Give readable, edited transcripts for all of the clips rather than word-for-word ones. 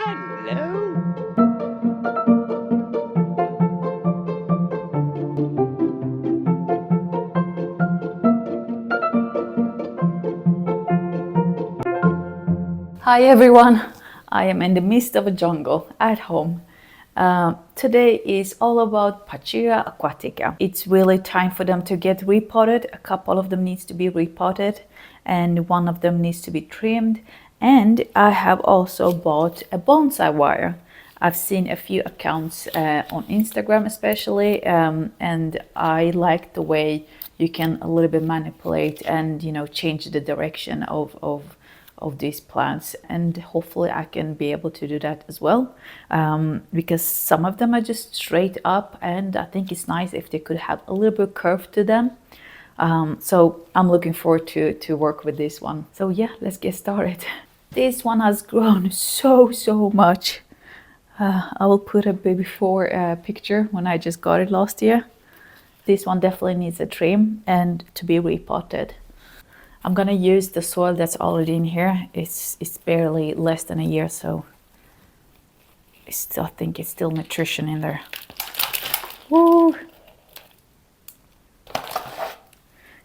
Hello. Hi everyone, I am in the midst of a jungle at home. Today is all about Pachira aquatica. It's really time for them to get repotted. A couple of them needs to be repotted and one of them needs to be trimmed. And I have also bought a bonsai wire. I've seen a few accounts on Instagram especially, and I like the way you can a little bit manipulate and change the direction of these plants, and hopefully I can be able to do that as well, because some of them are just straight up and I think it's nice if they could have a little bit curve to them. So I'm looking forward to work with this one. So yeah, let's get started. This one has grown so much. I will put a before picture when I just got it last year. This one definitely needs a trim and to be repotted. I'm gonna use the soil that's already in here. It's barely less than a year, so I think it's still nutrition in there. Woo!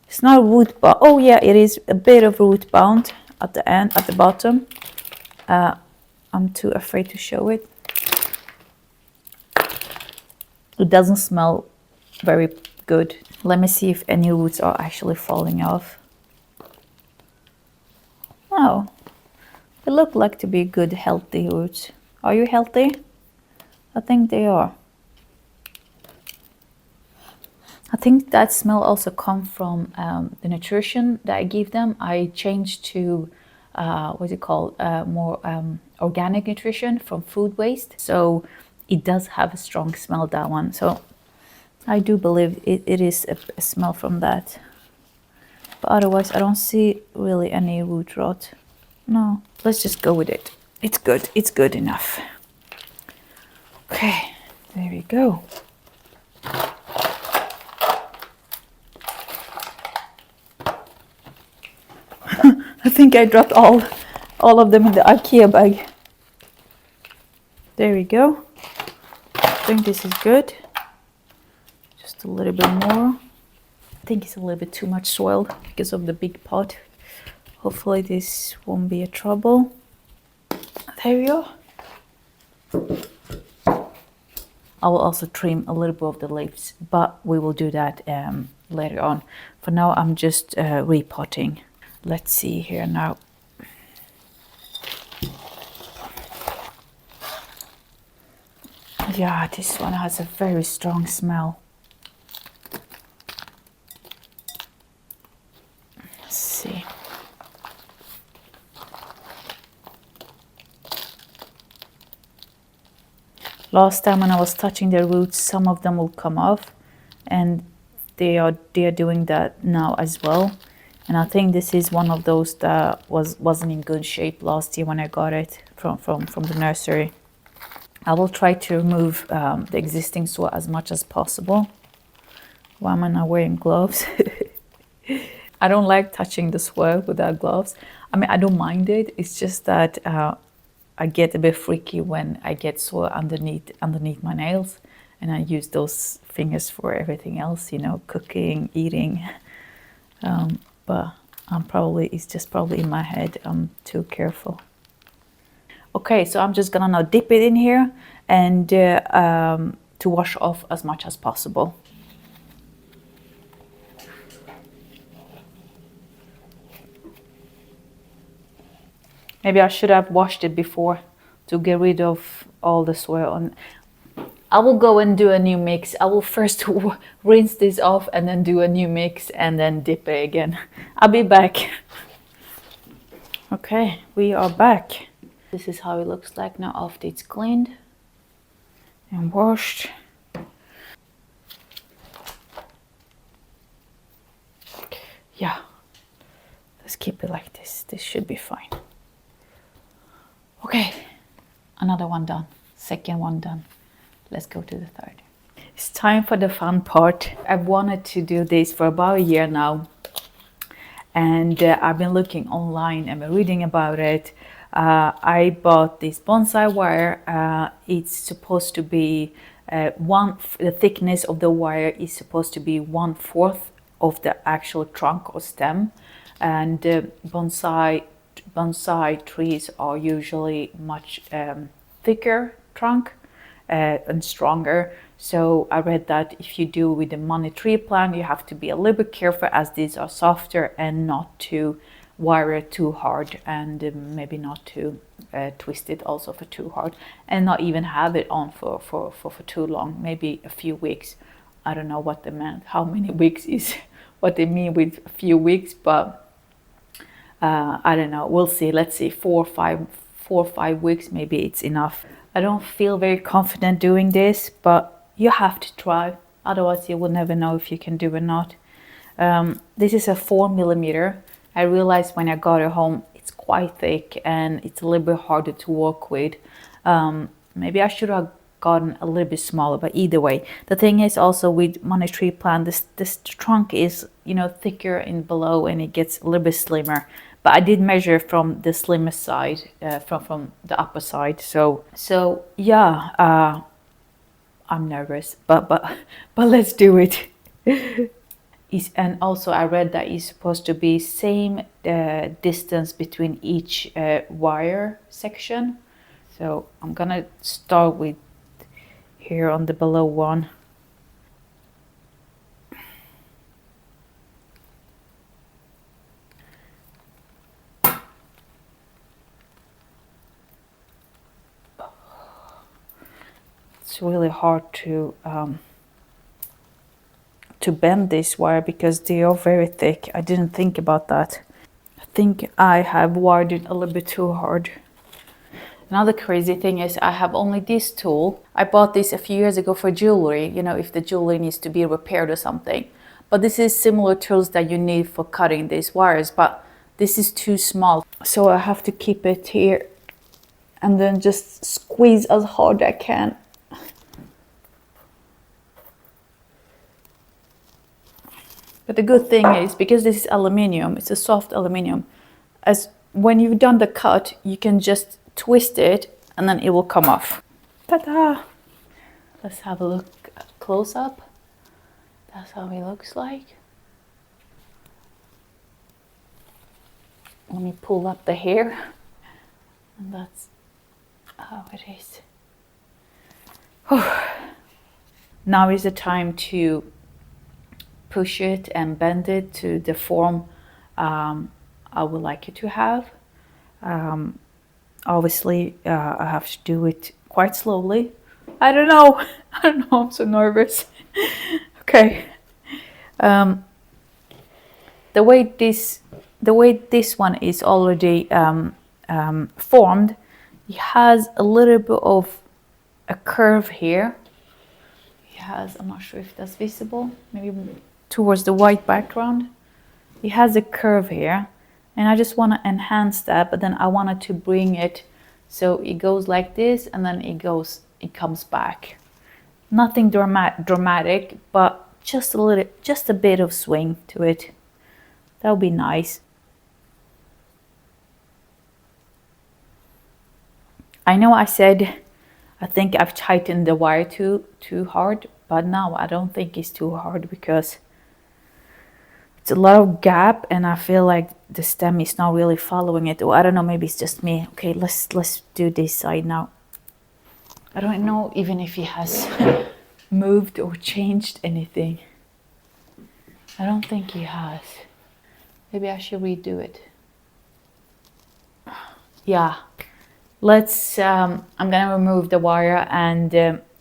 It's not root bound. Oh yeah, it is a bit of root bound at the end, at the bottom. I'm too afraid to show it. It doesn't smell very good. Let me see if any roots are actually falling off. Oh, they look like to be good, healthy roots. Are you healthy? I think they are. I think that smell also comes from the nutrition that I give them. I changed to, what's it called, more organic nutrition from food waste. So it does have a strong smell, that one. So I do believe it is a smell from that. But otherwise, I don't see really any root rot. No, let's just go with it. It's good. It's good enough. Okay, there we go. I think I dropped all of them in the IKEA bag. There we go. I think this is good. Just a little bit more. I think it's a little bit too much soil because of the big pot. Hopefully this won't be a trouble. There we go. I will also trim a little bit of the leaves, but we will do that later on. For now, I'm just repotting. Let's see here now. Yeah, this one has a very strong smell. Let's see. Last time when I was touching their roots, some of them will come off, and they are doing that now as well. And I think this is one of those that wasn't in good shape last year when I got it from the nursery. I will try to remove the existing soil as much as possible. Why am I not wearing gloves? I don't like touching the soil without gloves. I mean, I don't mind it. It's just that I get a bit freaky when I get soil underneath my nails, and I use those fingers for everything else, cooking, eating. But it's just probably in my head. I'm too careful. Okay, so I'm just gonna now dip it in here and to wash off as much as possible. Maybe I should have washed it before to get rid of all the soil. And I will go and do a new mix. I will first rinse this off and then do a new mix and then dip it again. I'll be back. Okay, we are back. This is how it looks like now after it's cleaned and washed. Yeah, let's keep it like this. This should be fine. Okay, another one done. Second one done. Let's go to the third. It's time for the fun part. I've wanted to do this for about a year now. And I've been looking online and been reading about it. I bought this bonsai wire. It's supposed to be the thickness of the wire is supposed to be 1/4 of the actual trunk or stem, and bonsai trees are usually much thicker trunk and stronger. So I read that if you do with the money tree plant, you have to be a little bit careful, as these are softer, and not to wire it too hard, and maybe not to twist it also for too hard, and not even have it on for too long, maybe a few weeks. I don't know what they meant, how many weeks is what they mean with a few weeks, but I don't know, we'll see. Let's see, 4 or 5 weeks, maybe it's enough. I don't feel very confident doing this, but you have to try, otherwise you will never know if you can do or not. This is a 4mm. I realized when I got it home it's quite thick and it's a little bit harder to work with. Maybe I should have gotten a little bit smaller, but either way, the thing is also with money tree plant, this trunk is, you know, thicker in below and it gets a little bit slimmer. But I did measure from the slimmest side, from the upper side. So yeah, I'm nervous, but let's do it. And also I read that it's supposed to be same distance between each wire section. So I'm gonna start with here on the below one. It's really hard to bend this wire because they are very thick. I didn't think about that. I think I have wired it a little bit too hard. Another crazy thing is I have only this tool. I bought this a few years ago for jewelry, you know, if the jewelry needs to be repaired or something. But this is similar tools that you need for cutting these wires, but this is too small. So I have to keep it here and then just squeeze as hard as I can. But the good thing is, because this is aluminium, it's a soft aluminium, as when you've done the cut, you can just twist it and then it will come off. Ta-da! Let's have a look close up. That's how it looks like. Let me pull up the hair. And that's how it is. Now is the time to push it and bend it to the form I would like it to have. Obviously, I have to do it quite slowly. I don't know. I don't know. I'm so nervous. Okay. The way this one is already formed, it has a little bit of a curve here. It has, I'm not sure if that's visible, maybe towards the white background. It has a curve here, and I just want to enhance that, but then I wanted to bring it so it goes like this, and then it comes back. Nothing dramatic, but just a bit of swing to it. That would be nice. I know I said I think I've tightened the wire too hard, but now I don't think it's too hard because it's a lot of gap and I feel like the stem is not really following it. Or I don't know, maybe it's just me. Okay, let's do this side now. I don't know even if it has moved or changed anything. I don't think he has. Maybe I should redo it. Yeah. Let's, I'm gonna remove the wire and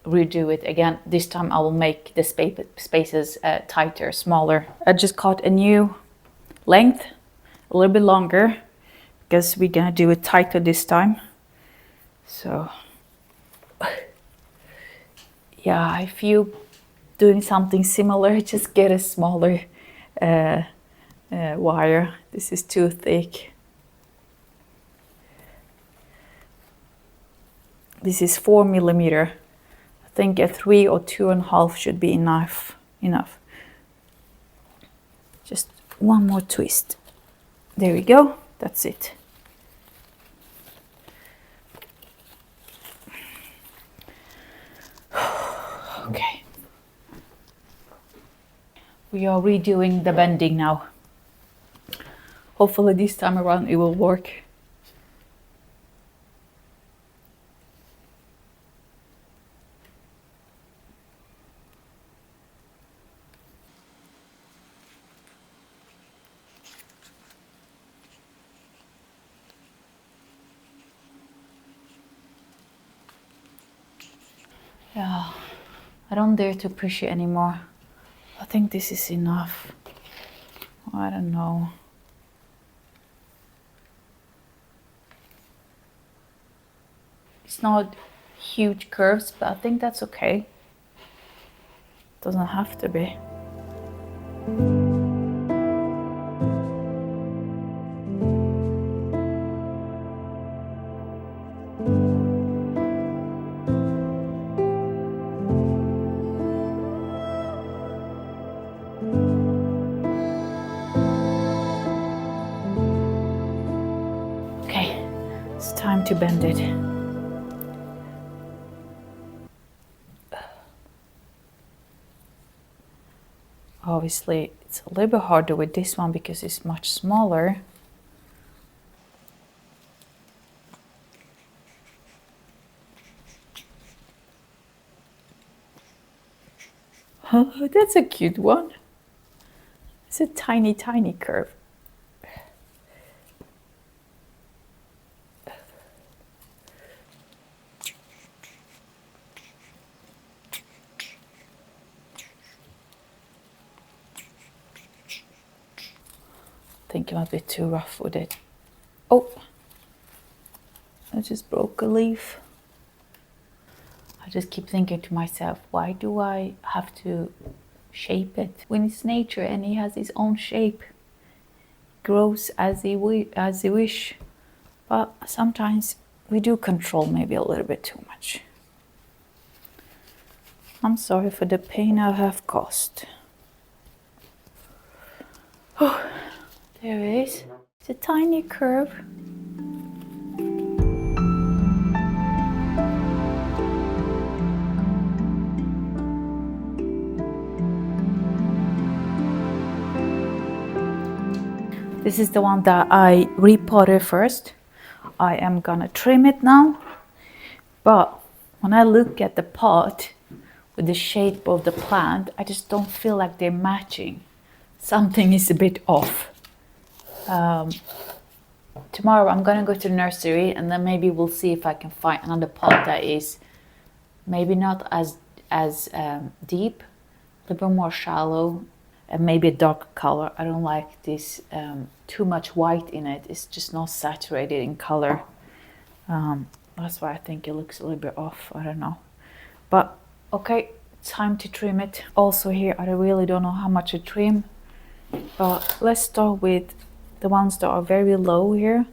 redo it again. This time I will make the spaces tighter, smaller. I just cut a new length, a little bit longer, because we're gonna do it tighter this time. So, yeah, if you doing something similar, just get a smaller wire. This is too thick. This is 4mm. I think a 3 or 2.5 should be enough. Just one more twist. There we go. That's it. We are redoing the bending now. Hopefully this time around it will work. Yeah, I don't dare to push it anymore. I think this is enough. I don't know. It's not huge curves, but I think that's okay. Doesn't have to be. Okay, it's time to bend it. Obviously, it's a little bit harder with this one because it's much smaller. Oh, that's a cute one. It's a tiny, tiny curve. I think I'm a bit too rough with it. Oh, I just broke a leaf. I just keep thinking to myself, why do I have to shape it when it's nature and it has its own shape? It grows as he wish. But sometimes we do control maybe a little bit too much. I'm sorry for the pain I have caused. Oh, there it is. It's a tiny curve. This is the one that I repotted first. I am gonna trim it now. But when I look at the pot with the shape of the plant, I just don't feel like they're matching. Something is a bit off. Tomorrow I'm gonna go to the nursery and then maybe we'll see if I can find another pot that is maybe not as deep, a little bit more shallow, and maybe a dark color. I don't like this too much white in it. It's just not saturated in color. That's why I think it looks a little bit off. I don't know. But okay, time to trim it. Also here, I really don't know how much to trim. But let's start with the ones that are very low here.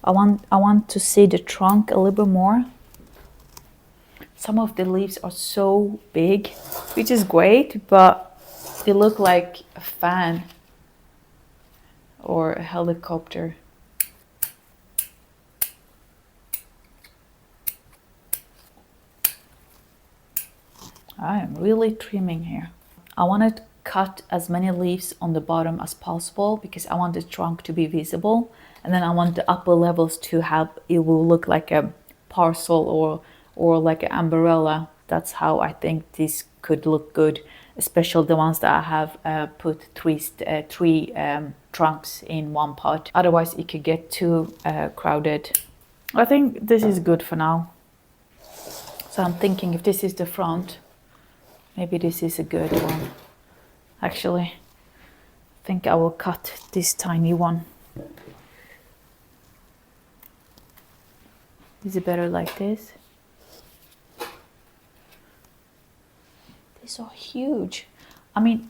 I want to see the trunk a little bit more. Some of the leaves are so big, which is great, but they look like a fan or a helicopter. I am really trimming here. I want to cut as many leaves on the bottom as possible because I want the trunk to be visible, and then I want the upper levels to have, it will look like a parcel or like an umbrella. That's how I think this could look good, especially the ones that I have put three trunks in one pot. Otherwise it could get too crowded. I think this is good for now. So I'm thinking if this is the front, maybe this is a good one. Actually, I think I will cut this tiny one. Is it better like this? These are huge. I mean,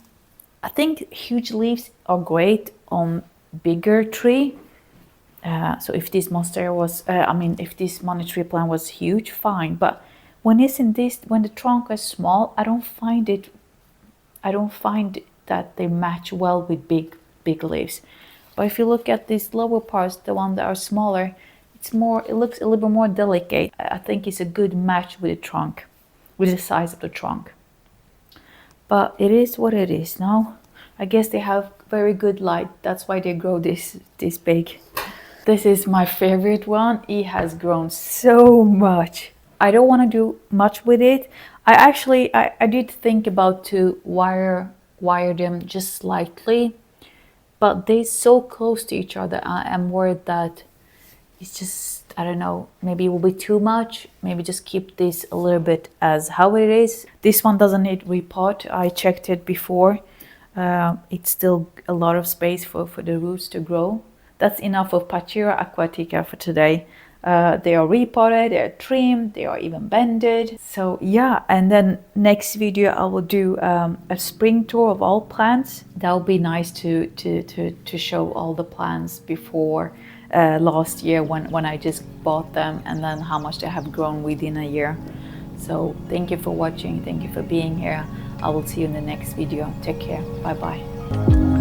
I think huge leaves are great on bigger tree. So if this monstera was, if this money tree plant was huge, fine. But when it's in this, when the trunk is small, I don't find that they match well with big leaves. But if you look at these lower parts, the ones that are smaller, it looks a little bit more delicate. I think it's a good match with the trunk, with the size of the trunk. But it is what it is now. I guess they have very good light. That's why they grow this big. This is my favorite one. It has grown so much. I don't want to do much with it. I did think about to wire them just slightly, but they're so close to each other. I am worried that it's just, I don't know, maybe it will be too much. Maybe just keep this a little bit as how it is. This one doesn't need repot. I checked it before. It's still a lot of space for the roots to grow. That's enough of Pachira aquatica for today. They are repotted, they are trimmed, they are even bended. So yeah, and then next video I will do a spring tour of all plants. That would be nice to show all the plants before last year when I just bought them, and then how much they have grown within a year. So thank you for watching, thank you for being here. I will see you in the next video. Take care, bye bye.